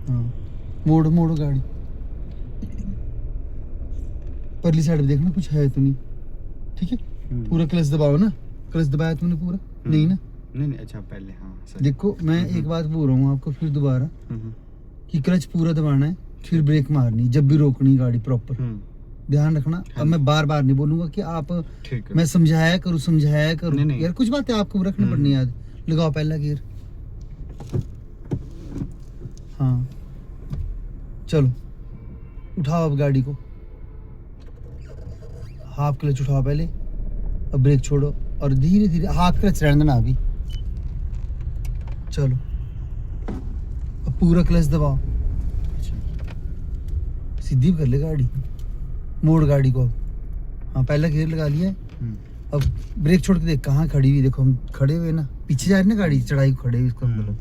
हाँ मोड़ो मोड़ो गाड़ी, परली साइड में देखना कुछ है तो नहीं, ठीक है। पूरा क्लच दबाओ ना, क्लच दबाया तुमने पूरा? नहीं ना? नहीं अच्छा पहले हाँ सही। देखो मैं एक बात बोल रहा हूँ आपको फिर दोबारा कि क्लच पूरा दबाना है, फिर ब्रेक मारनी जब भी रोकनी गाड़ी प्रॉपर, ध्यान रखना। अब मैं बार बार नहीं बोलूंगा कि आप, मैं समझाया करूँ यार, कुछ बातें आपको रखनी पड़नी याद। लगाओ पहला गियर, हाँ चलो उठाओ अब गाड़ी को, हाफ क्लच उठाओ पहले, अब ब्रेक छोड़ो और धीरे धीरे हाफ क्लच रहने देना अभी। चलो अब पूरा क्लच दबाओ, सीधी कर ले गाड़ी, मोड़ गाड़ी को अब। हाँ पहला गियर लगा लिया है, अब ब्रेक छोड़ के देख कहाँ खड़ी हुई, देखो हम खड़े हुए ना, पीछे जा रही ना गाड़ी, चढ़ाई को खड़े हुई इसको मतलब।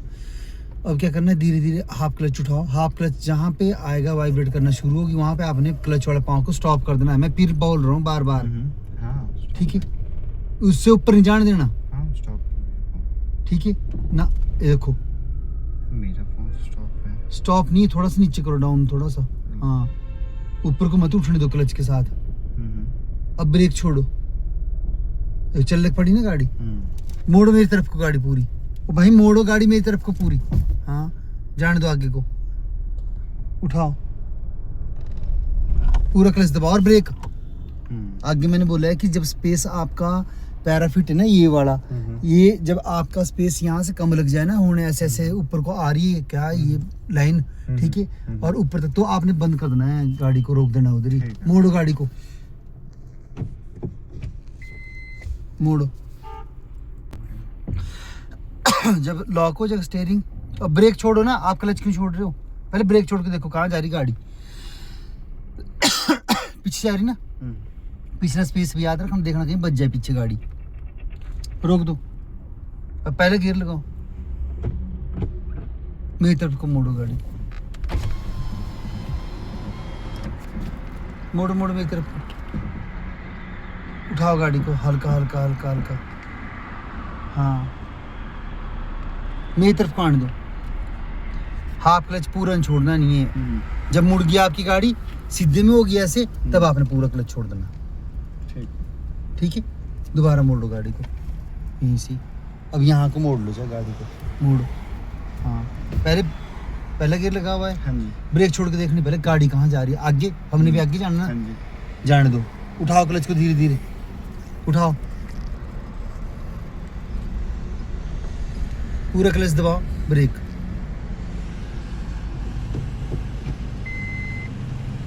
अब क्या करना है, धीरे धीरे हाफ क्लच उठाओ, हाफ क्लच जहाँ पे आएगा वाइब्रेट करना शुरू होगी वहाँ पे आपने क्लच वाला पाँव को स्टॉप कर देना है। मैं फिर बोल रहा हूँ बार बार, ठीक है, उससे ऊपर नहीं जाने देना, ठीक है ना। देखो मेरा फोन स्टॉप है, स्टॉप नहीं, थोड़ा सा नीचे करो, डाउन थोड़ा सा, हाँ ऊपर को मत उठने दो क्लच के साथ। अब ब्रेक छोड़ो, चलने पड़ी ना गाड़ी, मोड़ो मेरी तरफ को गाड़ी पूरी, ओ भाई मोड़ो गाड़ी मेरी तरफ को पूरी, हाँ जाने दो आगे को, उठाओ पूरा क्लच दबाओ और ब्रेक। आगे मैंने बोला है कि जब स्पेस आपका पैराफिट है ना ये वाला, ये जब आपका स्पेस यहाँ से कम लग जाए ना होने, ऐसे ऐसे ऊपर को आ रही है क्या ये लाइन, ठीक है, और ऊपर तक, तो आपने बंद कर देना है गाड़ी को, रोक देना उधर ही। मोड़ो गाड़ी को, मोड़ो जब लॉक हो जाएगा स्टीयरिंग, अब ब्रेक छोड़ो ना, आप क्लच क्यों छोड़ रहे हो, पहले ब्रेक छोड़ के देखो कहाँ जा रही गाड़ी, पीछे जा रही ना, पिछला स्पेस भी याद रखना, देखना कहीं बच जाए पीछे गाड़ी, रोक दो। अब पहले गियर लगाओ, मेरी तरफ को मोड़ो गाड़ी, मोड़ो मोड़ो मेरी तरफ को, उठाओ गाड़ी को हल्का हल्का हल्का हल्का, हाँ मेरी तरफ को आने दो, हाफ क्लच पूरा छोड़ना नहीं है। जब मुड़ गया आपकी गाड़ी सीधे में होगी ऐसे, तब आपने पूरा क्लच छोड़ देना, ठीक है। दोबारा मोड़ लो गाड़ी को यहीं से, अब यहाँ को मोड़ लो, चाहे गाड़ी को मोड़ो, हाँ पहला गियर लगा हुआ है, ब्रेक छोड़ के देखनी पहले गाड़ी कहाँ जा रही है, आगे हमने भी आगे जाना ना, जाने दो, उठाओ क्लच को धीरे धीरे, उठाओ पूरा क्लच दबाओ, ब्रेक,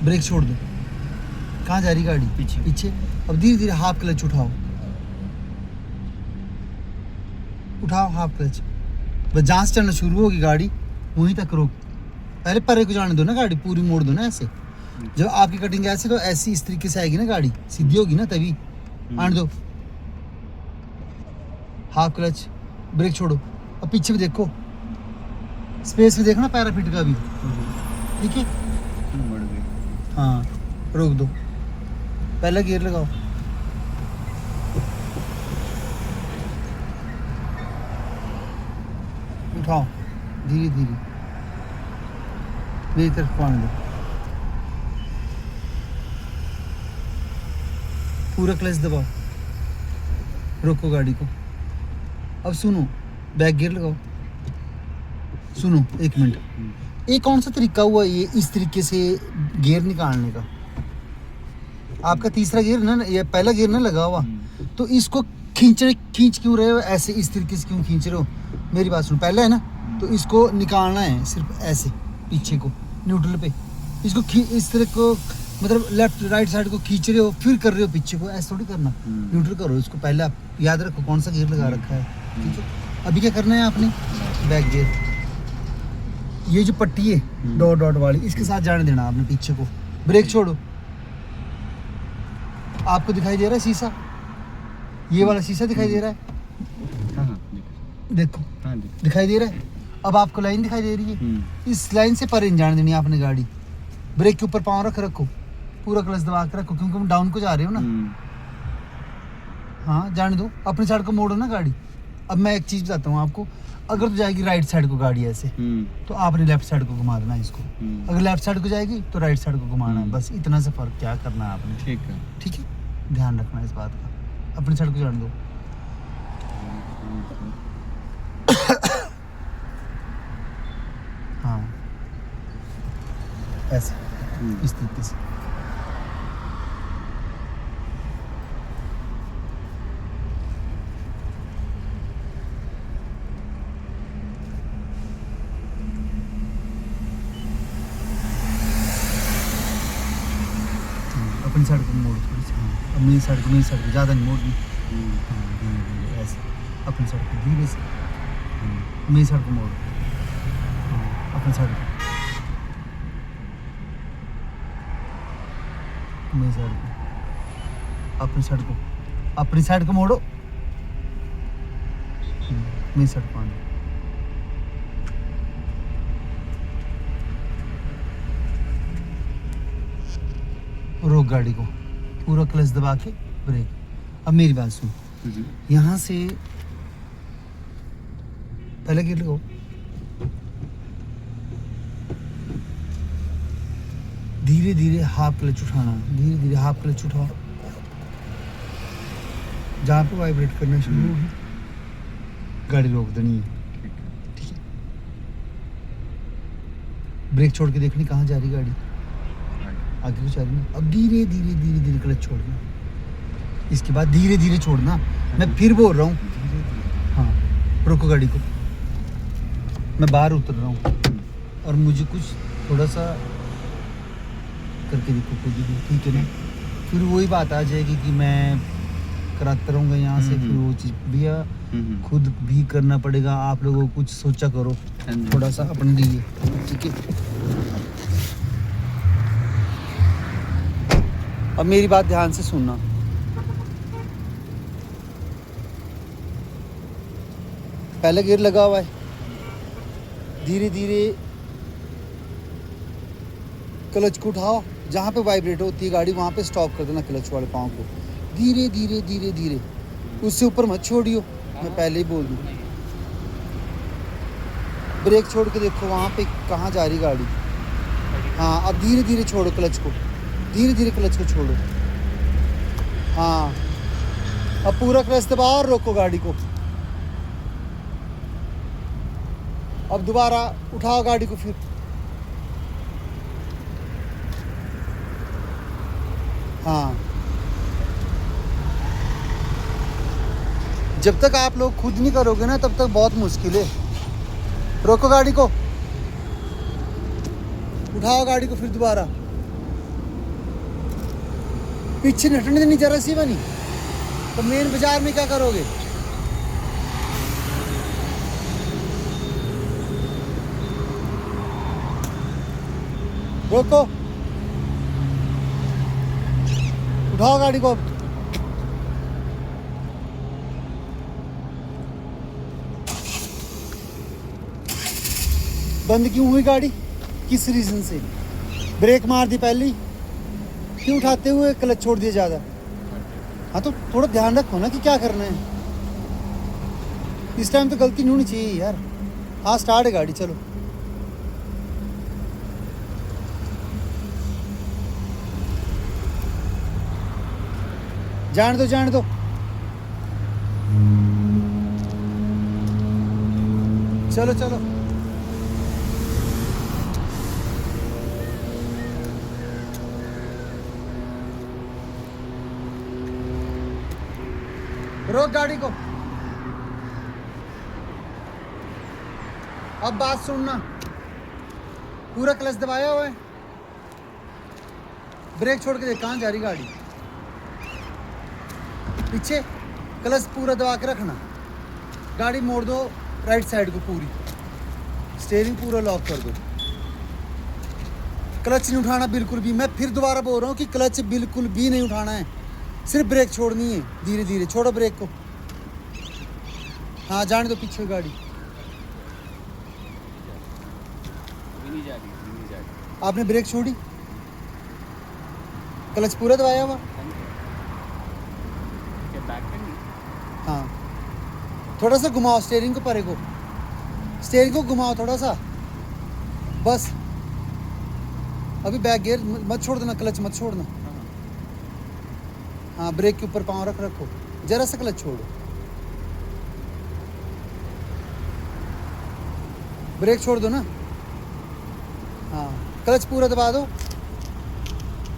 ब्रेक छोड़ दो, कहाँ जा रही गाड़ी, पीछे पीछे। अब धीरे धीरे हाफ क्लच उठाओ, उठाओ हाफ क्लच, बस जहाँ से चलना शुरू होगी गाड़ी वहीं तक रोक, पहले परे को जाने दो ना, गाड़ी पूरी मोड़ दो ना ऐसे। जब आपकी कटिंग ऐसे, तो ऐसी इस तरीके से आएगी ना गाड़ी, सीधी होगी ना तभी, आने दो, हाफ क्लच, ब्रेक छोड़ो, अब पीछे भी देखो, स्पेस भी देखना पैराफिट का भी, ठीक है, हाँ रोक दो, पहला गियर लगाओ, उठाओ धीरे धीरे, मेरी तरफ को आने दो, पूरा क्लच दबाओ, रोको गाड़ी को। अब सुनो, बैक गियर लगाओ, सुनो एक मिनट, ये कौन सा तरीका हुआ ये इस तरीके से गियर निकालने का, आपका तीसरा गियर ना, ये पहला गियर ना लगा हुआ, तो इसको खींच क्यों रहे हो ऐसे, इस तरीके से क्यों खींच रहे हो, मेरी बात सुनो, पहला है ना, तो इसको निकालना है सिर्फ ऐसे पीछे को न्यूट्रल पे, इसको इस तरह को, मतलब लेफ्ट राइट साइड को खींच रहे हो फिर कर रहे हो पीछे को, ऐसा थोड़ी करना, न्यूट्रल करो इसको पहले, आप याद रखो कौन सा गियर लगा रखा है, ठीक है। अभी क्या करना है आपने, बैक गियर, ये जो पट्टी है डॉट डॉट वाली, इसके साथ जाने देना आपने पीछे को, ब्रेक छोड़ो, आपको दिखाई दे रहा है शीशा, ये वाला शीशा दिखाई दे रहा है, देखो दिखाई दे रहा है, अब आपको लाइन दिखाई दे रही है, इस लाइन से परे जाने देनी है आपने गाड़ी, ब्रेक के ऊपर पाँव रखो, पूरा क्लच दबा के रखो, क्योंकि हम डाउन को जा रहे हो ना, हाँ जाने दो, अपनी साइड को मोड़ो ना गाड़ी। अब मैं एक चीज़ बताता हूँ आपको, अगर तो जाएगी राइट साइड को गाड़ी ऐसे, तो आपने लेफ्ट साइड को घुमा देना इसको। अगर लेफ्ट साइड को जाएगी तो राइट साइड को घुमाना है, बस इतना सा फर्क क्या करना है आपने। ठीक है। ठीक है, ध्यान रखना इस बात का। अपनी साइड को जाने दो। हाँ ऐसे, इस तरीके से। अपनी साइड को मोड़ थोड़ी सी। हाँ, अब मेरी साइड को ज़्यादा नहीं मोड़नी। हाँ, धीरे धीरे ऐसे अपनी साइड को धीरे से। मेरी साइड को मोड़। हाँ, अपनी साइड को। मेरी साइड को, अपनी साइड को, अपनी साइड को मोड़ो। मेरी साइड को आना। रोक गाड़ी को, पूरा क्लच दबा के ब्रेक। अब मेरी बात सुन, यहाँ से पहले गियर लगाओ, धीरे धीरे हाफ क्लच उठाना, धीरे धीरे हाफ क्लच उठाओ। जहाँ पे वाइब्रेट करना शुरू होगी गाड़ी रोक देनी है। ठीक है, ब्रेक छोड़ के देखनी कहाँ जा रही गाड़ी, आगे को जा रही है। अब धीरे धीरे धीरे धीरे क्लच छोड़ना, इसके बाद धीरे धीरे छोड़ना। मैं फिर बोल रहा हूँ, हाँ रोको गाड़ी को। मैं बाहर उतर रहा हूँ और मुझे कुछ थोड़ा सा करके देखो खुद ही, ठीक है ना। फिर वही बात आ जाएगी कि मैं कराता रहूँगा यहाँ से, फिर वो चीज़ भैया खुद भी करना पड़ेगा। आप लोगों को कुछ सोचा करो थोड़ा सा अपने लिए, ठीक है। अब मेरी बात ध्यान से सुनना। पहले गियर लगा हुआ है, धीरे धीरे क्लच को उठाओ। जहाँ पे वाइब्रेट होती है गाड़ी वहाँ पे स्टॉप कर देना क्लच वाले पाँव को। धीरे धीरे धीरे धीरे, उससे ऊपर मत छोड़ियो, मैं पहले ही बोल दूँ। ब्रेक छोड़ के देखो वहाँ पे कहाँ जा रही गाड़ी। हाँ अब धीरे धीरे छोड़ो क्लच को, धीरे धीरे क्लच को छोड़ो। हाँ अब पूरा क्लच दबाओ और रोको गाड़ी को। अब दोबारा उठाओ गाड़ी को फिर। हाँ जब तक आप लोग खुद नहीं करोगे ना तब तक बहुत मुश्किल है। रोको गाड़ी को, उठाओ गाड़ी को फिर दोबारा। पीछे हटने देनी जरा सी बनी, तो मेन बाजार में क्या करोगे। रोको, उठाओ गाड़ी को। बंद क्यों हुई गाड़ी, किस रीजन से। ब्रेक मार दी पहले ही, क्यों उठाते हुए क्लच छोड़ दिया ज़्यादा। हाँ तो थोड़ा ध्यान रखो ना कि क्या करना है। इस टाइम तो गलती नहीं होनी चाहिए यार। हाँ स्टार्ट है गाड़ी, चलो। जाने दो जाने दो, चलो चलो। रोक गाड़ी को। अब बात सुनना, पूरा क्लच दबाया हुआ है, ब्रेक छोड़ के देख कहाँ जा रही गाड़ी। पीछे क्लच पूरा दबा के रखना, गाड़ी मोड़ दो राइट साइड को पूरी, स्टीयरिंग पूरा लॉक कर दो। क्लच नहीं उठाना बिल्कुल भी। मैं फिर दोबारा बोल रहा हूँ कि क्लच बिल्कुल भी नहीं उठाना है, सिर्फ ब्रेक छोड़नी है। धीरे धीरे छोड़ो ब्रेक को। हाँ जाने दो पीछे गाड़ी। नहीं जा रही। आपने ब्रेक छोड़ी, क्लच पूरा दबाया हुआ। हाँ थोड़ा सा घुमाओ स्टीयरिंग को परे को। स्टीयरिंग को घुमाओ थोड़ा सा, बस। अभी बैक गियर मत छोड़ देना, क्लच मत छोड़ना। हाँ, ब्रेक के ऊपर पाँव रखो, जरा सा क्लच छोड़ो। ब्रेक छोड़ दो ना। हाँ, क्लच पूरा दबा दो।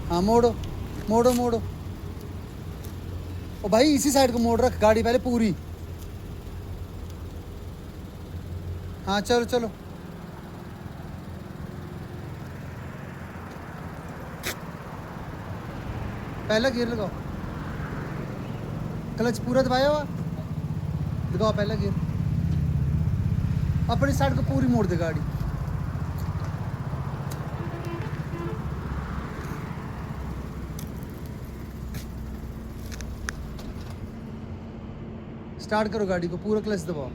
हाँ, मोड़ो मोड़ो मोड़ो। ओ भाई इसी साइड को मोड़ रख गाड़ी पहले पूरी। हाँ चलो चलो। पहला गियर लगाओ, क्लच पूरा दबाया हुआ, दबाओ पहला गियर। अपनी साइड को पूरी मोड़ दे गाड़ी। स्टार्ट करो गाड़ी को, पूरा क्लच दबाओ।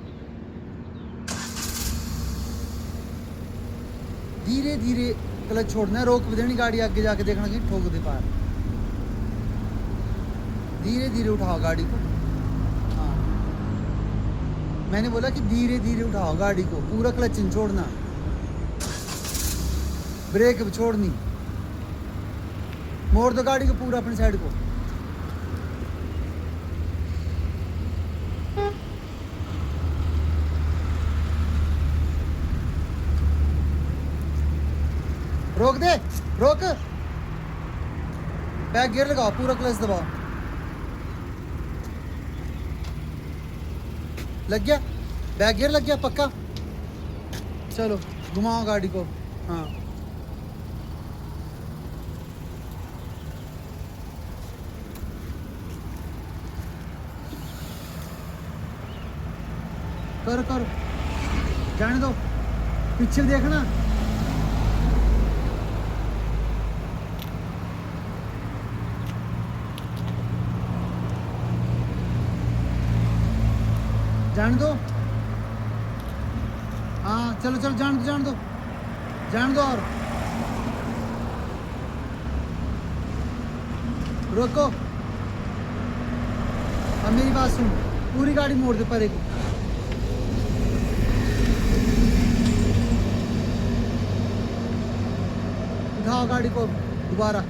धीरे धीरे क्लच छोड़ना है, रोक भी देनी गाड़ी, आगे जाके देखना कि ठोक दे पार। धीरे धीरे उठाओ गाड़ी को। हाँ, मैंने बोला कि धीरे धीरे उठाओ गाड़ी को, पूरा क्लच नहीं छोड़ना, ब्रेक भी छोड़नी। मोड़ दो गाड़ी को पूरा अपनी साइड को। रोक दे, रोक। बैक गियर लगाओ, पूरा क्लच दबाओ। लग गया, बैक गियर लग गया पक्का। चलो घुमाओ गाड़ी को। हाँ, करो करो, जाने दो, पीछे देखना। जाने दो। हाँ चलो चलो, जान दो जान दो जान दो। और रोको, अब मेरी बात सुन, पूरी गाड़ी मोड़ दे परे को। उठाओ गाड़ी को दोबारा।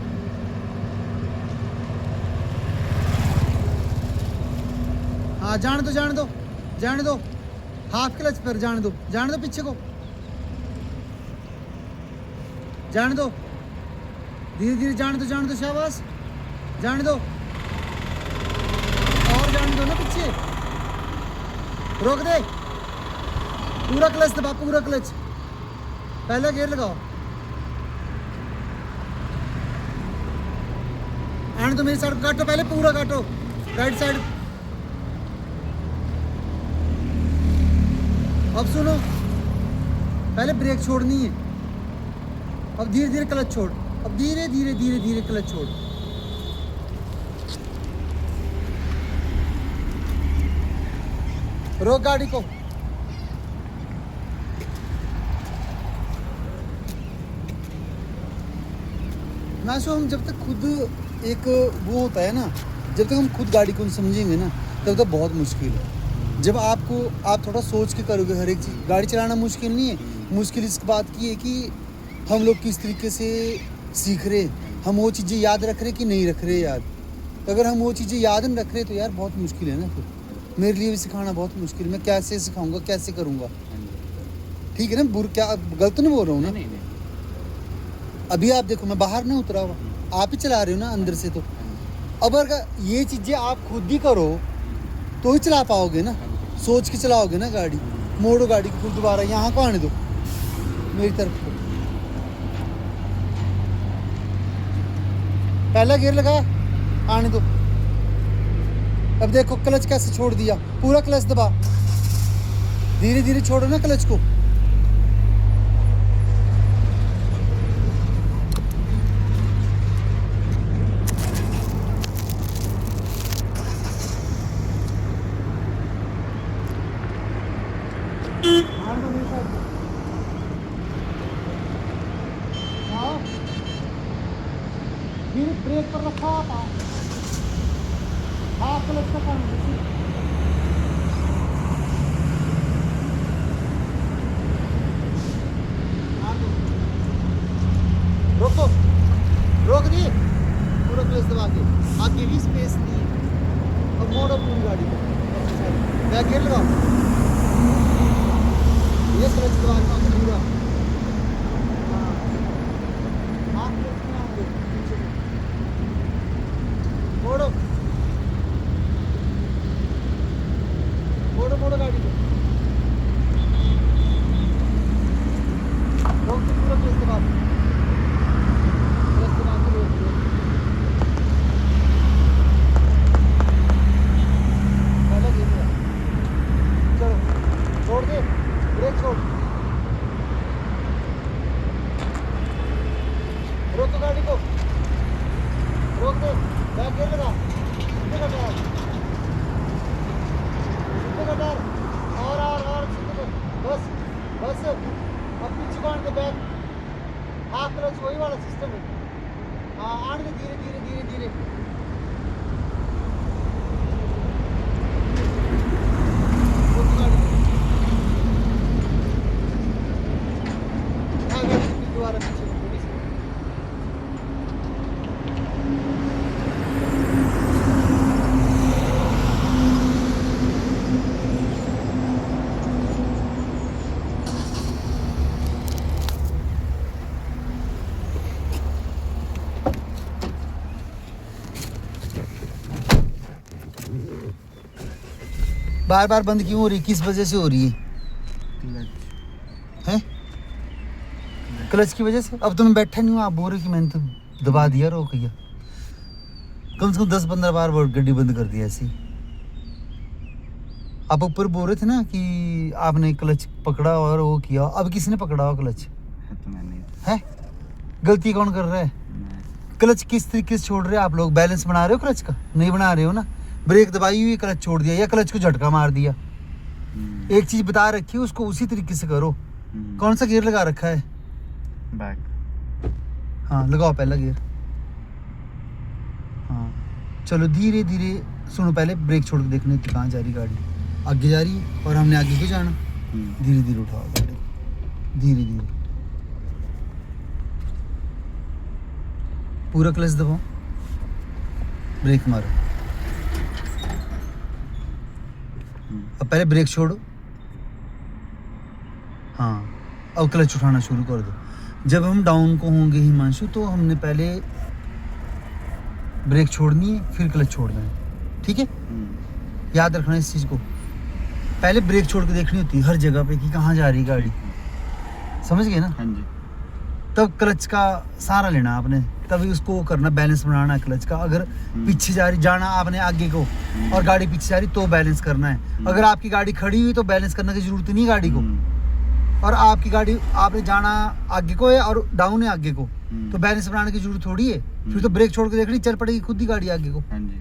हाँ जाने दो जाने दो जाने दो, हाफ क्लच पर जाने दो, जाने दो पीछे को, जाने दो, धीरे धीरे जाने दो, शाबाश, जाने दो, और जाने दो ना पीछे। रोक दे, पूरा क्लच दबा, पूरा क्लच। पहला गियर लगाओ। आने दो मेरी साइड काटो, पहले पूरा काटो राइट साइड। अब सुनो, पहले ब्रेक छोड़नी है, अब धीरे धीरे क्लच छोड़, अब धीरे धीरे धीरे धीरे क्लच छोड़। रोक गाड़ी को। ना सो हम जब तक खुद एक वो होता है ना, जब तक हम खुद गाड़ी को समझेंगे ना, तब तक बहुत मुश्किल है। जब आप थोड़ा सोच के करोगे हर एक चीज़, गाड़ी चलाना मुश्किल नहीं है। मुश्किल इस बात की है कि हम लोग किस तरीके से सीख रहे, हम वो चीज़ें याद रख रहे कि नहीं रख रहे याद। अगर हम वो चीज़ें याद नहीं रख रहे तो यार बहुत मुश्किल है ना। फिर मेरे लिए भी सिखाना बहुत मुश्किल, मैं कैसे सिखाऊंगा, कैसे करूँगा। ठीक है ना, क्या गलत नहीं बोल रहा हूँ ना। नहीं। अभी आप देखो, मैं बाहर नहीं उतरा हुआ, आप ही चला रहे हो ना अंदर से। तो अब अगर ये चीज़ें आप खुद ही करो तो ही चला पाओगे ना, सोच के चलाओगे ना गाड़ी। मोड़ो गाड़ी को, फिर दोबारा यहाँ को आने दो मेरी तरफ को। पहला गियर लगा, आने दो। अब देखो क्लच कैसे छोड़ दिया, पूरा क्लच दबा, धीरे धीरे छोड़ो ना क्लच को। धीरे ब्रेक पर रखा पाओ, हाफ क्लच का काम। रोको, रोक दिए, पूरा क्लच दबा के, आगे भी स्पेस नहीं है। अब मोड़ो पूरी गाड़ी को, बैक गियर लगाओ, ये क्लच दबा के पूरा, हाँ, हाथ क्लच में आओगे, पीछे मोड़ो, मोड़ो मोड़ो गाड़ी को, रोक के पूरा क्लच दबा, क्लच दबा के रोक दो। पहले गिर गया, चलो छोड़ दे, ब्रेक छोड़, रोको गाड़ी को, रोक दे, बैक गियर लगा, सीधे का टायर, सीधे का टायर, और सीधे का, बस बस, अब पीछे को आने दे बैक, हाथ क्लच वही वाला सिस्टम है, हाँ आने दे धीरे धीरे धीरे धीरे, रोको गाड़ी को, हाँ गाड़ी की दोबारा पीछे को थोड़ी सी, बार बार बंद क्यों हो रही, किस वजह से हो रही है? क्लच की वजह से। अब तो मैं बैठा नहीं हूँ, आप बोल रहे कि मैंने तो दबा दिया, रोक दिया, कम से कम 10-15 बार गाड़ी बंद कर दी ऐसी। आप ऊपर बोल रहे थे ना कि आपने क्लच पकड़ा और वो किया, अब किसने पकड़ा हो क्लच? तो मैंने है, गलती कौन कर रहा है? क्लच किस तरीके से छोड़ रहे हैं आप लोग? बैलेंस बना रहे हो क्लच का? नहीं बना रहे हो ना। ब्रेक दबाई हुई, क्लच छोड़ दिया या क्लच को झटका मार दिया। एक चीज बता रखी है, उसको उसी तरीके से करो। कौन सा गियर लगा रखा है? बैक। हाँ लगाओ पहला गियर। हाँ चलो धीरे धीरे सुनो, पहले ब्रेक छोड़ के देखने की कहाँ जा रही गाड़ी। आगे जा रही है और हमने आगे क्यों जाना? धीरे धीरे उठाओ गाड़ी, धीरे धीरे, पूरा क्लच दबाओ, ब्रेक मारो। अब पहले ब्रेक छोड़ो, हाँ अब क्लच उठाना शुरू कर दो। जब हम डाउन को होंगे हिमांशु, तो हमने पहले ब्रेक छोड़नी है, फिर क्लच छोड़ना है, ठीक है? याद रखना इस चीज़ को। पहले ब्रेक छोड़ के देखनी होती है हर जगह पे कि कहाँ जा रही गाड़ी, समझ गए ना? हाँ जी। तब क्लच का सहारा लेना आपने, तभी उसको करना, बैलेंस बनाना है क्लच का। अगर पीछे जा रही, जाना आपने आगे को और गाड़ी पीछे जा रही, तो बैलेंस करना है। अगर आपकी गाड़ी खड़ी हुई तो बैलेंस करने की जरूरत नहीं गाड़ी को। और आपकी गाड़ी, आपने जाना आगे को है और डाउन है आगे को, तो बैलेंस बनाने की जरूरत थोड़ी है। फिर तो ब्रेक छोड़ के देखनी, चल पड़ेगी खुद ही गाड़ी आगे को। हाँ जी।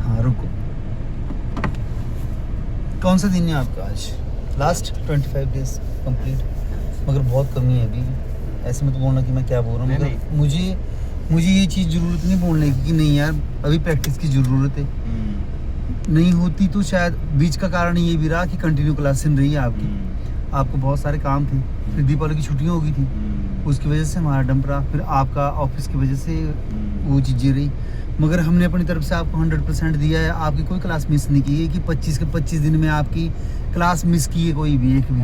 हाँ रुको, कौन सा दिन है आपका आज? लास्ट 25 डेज कंप्लीट, मगर बहुत कमी है अभी। ऐसे मत बोलना कि मैं क्या बोल रहा हूँ, मगर मुझे ये चीज़ ज़रूरत नहीं बोलने की कि नहीं यार अभी प्रैक्टिस की ज़रूरत है। नहीं होती तो शायद बीच का कारण ये भी रहा कि कंटिन्यू क्लास नहीं रही है आपकी, आपको बहुत सारे काम थे, फिर दीपावली की छुट्टियाँ हो गई थी, उसकी वजह से हमारा डंप रहा, फिर आपका ऑफिस की वजह से वो चीज़ें रही। मगर हमने अपनी तरफ से आपको 100% दिया है, आपकी कोई क्लास मिस नहीं की है कि 25 के 25 दिन में आपकी क्लास मिस की है कोई भी, एक भी,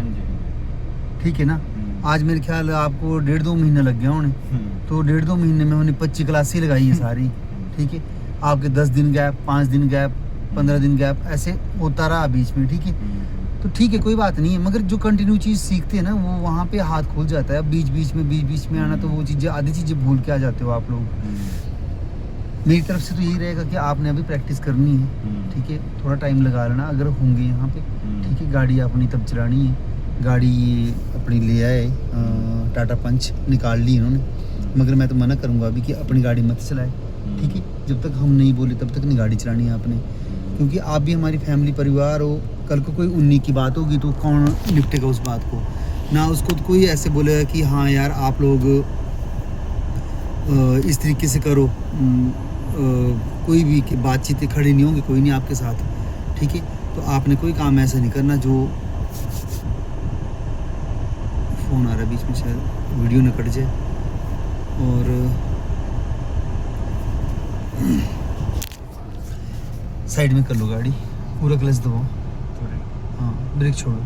ठीक है ना? आज मेरे ख्याल आपको 1.5-2 महीने लग गए होने, तो 1.5-2 महीने में हमने 25 क्लासें लगाई हैं सारी, ठीक है? आपके 10 दिन गैप, 5 दिन गैप, 15 दिन गैप, ऐसे होता रहा बीच में, ठीक है? तो ठीक है, कोई बात नहीं है, मगर जो कंटिन्यू चीज़ सीखते हैं ना, वो वहाँ पे हाथ खुल जाता है। बीच बीच में आना, तो वो चीज़ें, आधी चीज़ें भूल के आ जाते हो आप लोग। मेरी तरफ से तो यही रहेगा कि आपने अभी प्रैक्टिस करनी है, ठीक है? थोड़ा टाइम लगा लेना अगर होंगे यहाँ पे, ठीक है? गाड़ी अपनी तब चलानी है। गाड़ी ये अपनी ले आए, टाटा पंच निकाल ली इन्होंने, मगर मैं तो मना करूँगा अभी कि अपनी गाड़ी मत चलाए, ठीक है? जब तक हम नहीं बोले तब तक नहीं गाड़ी चलानी है आपने, क्योंकि आप भी हमारी फैमिली परिवार हो। कल को कोई उन्नी की बात होगी तो कौन निपटेगा उस बात को? ना उसको तो कोई ऐसे बोलेगा कि हाँ यार आप लोग इस तरीके से करो, कोई भी कि बातचीतें खड़ी नहीं होंगी, कोई नहीं आपके साथ, ठीक है। तो आपने कोई काम ऐसा नहीं करना जो, फ़ोन आ रहा है बीच में, शायद वीडियो ना कट जाए। और साइड में कर लो गाड़ी, पूरा क्लच दबाओ, हाँ ब्रेक छोड़ो।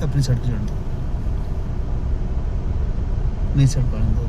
अपनी साइड पे चढ़ दो, मेरी साइड पर आने दो।